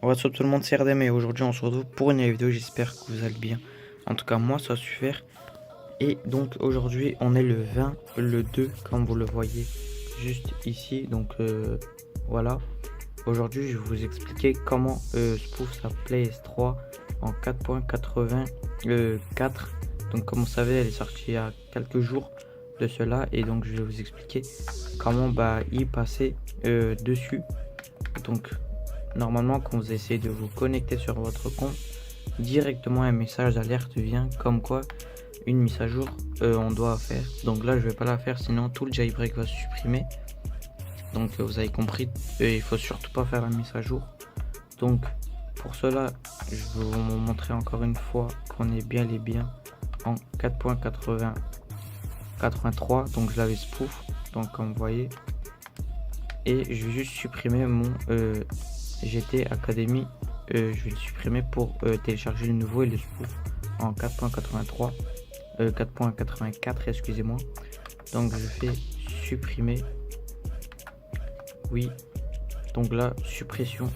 What's up tout le monde, c'est RDM et aujourd'hui on se retrouve pour une vidéo, j'espère que vous allez bien. En tout cas moi ça va super. Et donc aujourd'hui on est le 20, le 2 comme vous le voyez juste ici. Donc voilà. Aujourd'hui je vais vous expliquer comment spoof sa PS3 en 4.84. Donc comme vous savez elle est sortie il y a quelques jours de cela. Et donc je vais vous expliquer comment y passer dessus. Donc normalement, quand vous essayez de vous connecter sur votre compte, directement un message d'alerte vient comme quoi une mise à jour on doit faire. Donc là, je vais pas la faire, sinon tout le jailbreak va se supprimer. Donc vous avez compris, il faut surtout pas faire la mise à jour. Donc pour cela, je vais vous montrer encore une fois qu'on est bien en 4.83. Donc je l'avais spoof, donc comme vous voyez. Et je vais juste supprimer mon GT Academy. Je vais le supprimer pour télécharger le nouveau et le spoof en 4.83 4.84 excusez-moi. Donc je fais supprimer, oui. Donc là suppression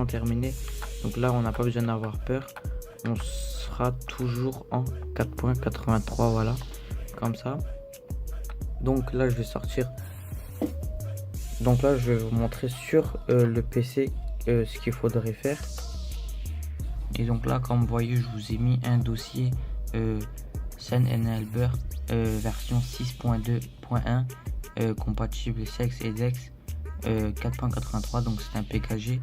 terminée. Donc là on n'a pas besoin d'avoir peur, on sera toujours en 4.83, voilà, comme ça. Donc là je vais sortir. Donc là je vais vous montrer sur le PC ce qu'il faudrait faire. Et donc là comme vous voyez je vous ai mis un dossier SenEnabler version 6.2.1 compatible sex et dex 4.83. donc c'est un PKG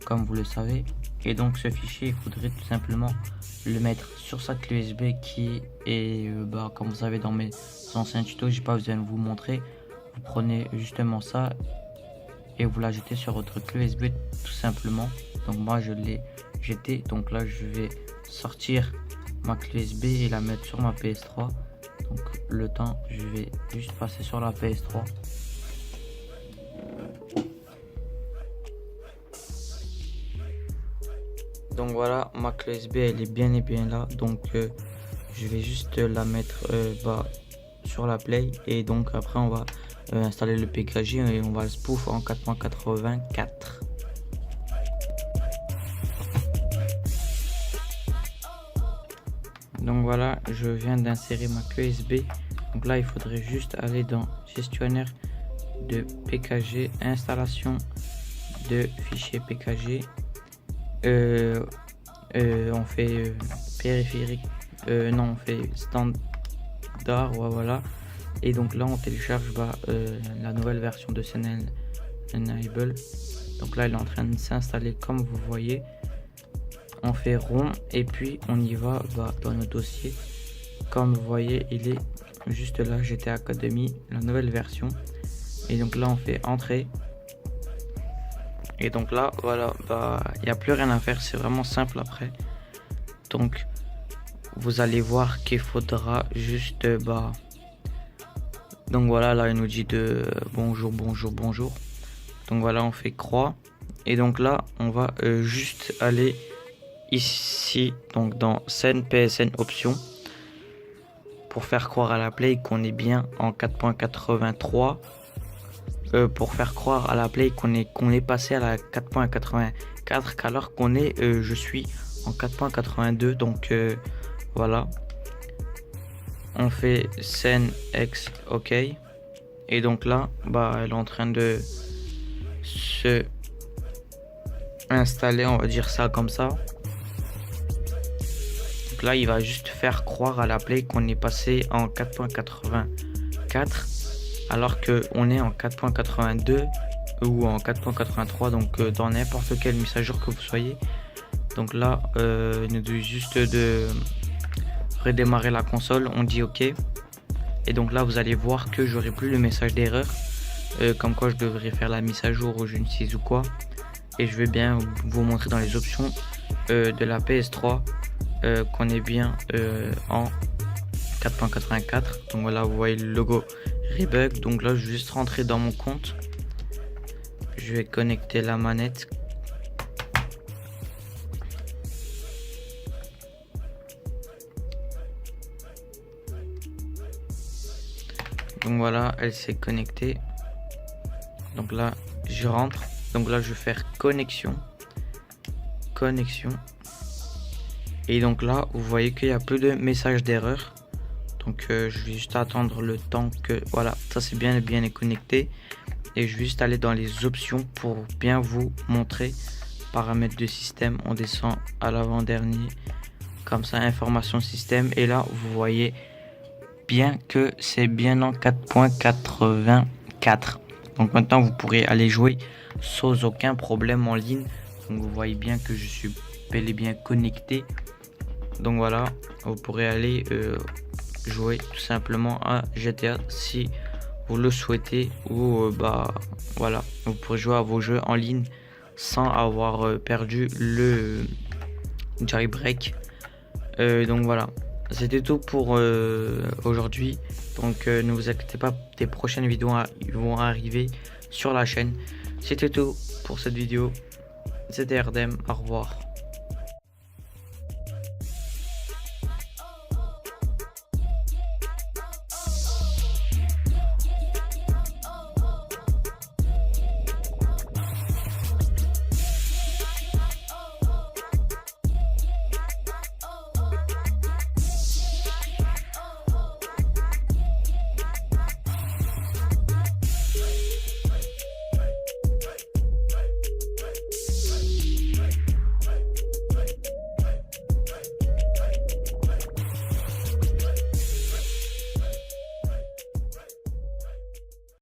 comme vous le savez. Et donc ce fichier il faudrait tout simplement le mettre sur sa clé USB qui est comme vous savez dans mes anciens tutos, j'ai pas besoin de vous montrer. Vous prenez justement ça et vous la jetez sur votre clé USB tout simplement. Donc moi je l'ai jeté. Donc là je vais sortir ma clé USB et la mettre sur ma PS3. Donc le temps je vais juste passer sur la PS3. Donc voilà, ma clé USB elle est bien et bien là. Donc je vais juste la mettre sur la play. Et donc après on va installer le PKG et on va le spoof en 4.84. Donc voilà, je viens d'insérer ma clé USB. Donc là il faudrait juste aller dans gestionnaire de PKG, installation de fichier PKG. On fait périphérique, non on fait standard, voilà. Et donc là on télécharge la nouvelle version de SenEnable. Donc là elle est en train de s'installer comme vous voyez. On fait rond et puis on y va dans notre dossier. Comme vous voyez il est juste là, GT Academy, la nouvelle version. Et donc là on fait entrée. Et donc là voilà, il n'y a plus rien à faire, c'est vraiment simple après. Donc vous allez voir qu'il faudra juste donc voilà, là il nous dit de bonjour. Donc voilà, on fait croix. Et donc là on va juste aller ici, donc dans Sen PSN options, pour faire croire à la play qu'on est bien en 4.83. Pour faire croire à la play qu'on est passé à la 4.84 alors qu'on est je suis en 4.82. donc voilà, on fait sen x ok. Et donc là elle est en train de se installer, on va dire ça comme ça. Donc là il va juste faire croire à la play qu'on est passé en 4.84 alors que on est en 4.82 ou en 4.83. donc dans n'importe quelle mise à jour que vous soyez. Donc là il nous dit juste de redémarrer la console, on dit ok. Et donc là vous allez voir que j'aurai plus le message d'erreur comme quoi je devrais faire la mise à jour ou je ne sais ou quoi. Et je vais bien vous montrer dans les options de la PS3 qu'on est bien en 4.84. donc voilà, vous voyez le logo Rebug. Donc là je vais juste rentrer dans mon compte, je vais connecter la manette. Donc voilà, elle s'est connectée. Donc là je rentre, donc là je vais faire connexion. connexion. Et donc là, vous voyez qu'il n'y a plus de message d'erreur. Donc je vais juste attendre le temps que... Voilà, ça c'est bien connecté. Et je vais juste aller dans les options pour bien vous montrer. Paramètres de système, on descend à l'avant-dernier. Comme ça, information système. Et là, vous voyez bien que c'est bien en 4.84. Donc maintenant, vous pourrez aller jouer sans aucun problème en ligne. Donc vous voyez bien que je suis bel et bien connecté. Donc voilà, vous pourrez aller jouer tout simplement à GTA si vous le souhaitez, ou voilà, vous pourrez jouer à vos jeux en ligne sans avoir perdu le jailbreak. Donc voilà, c'était tout pour aujourd'hui. Donc ne vous inquiétez pas, des prochaines vidéos vont arriver sur la chaîne. C'était tout pour cette vidéo. C'était Erdem, au revoir.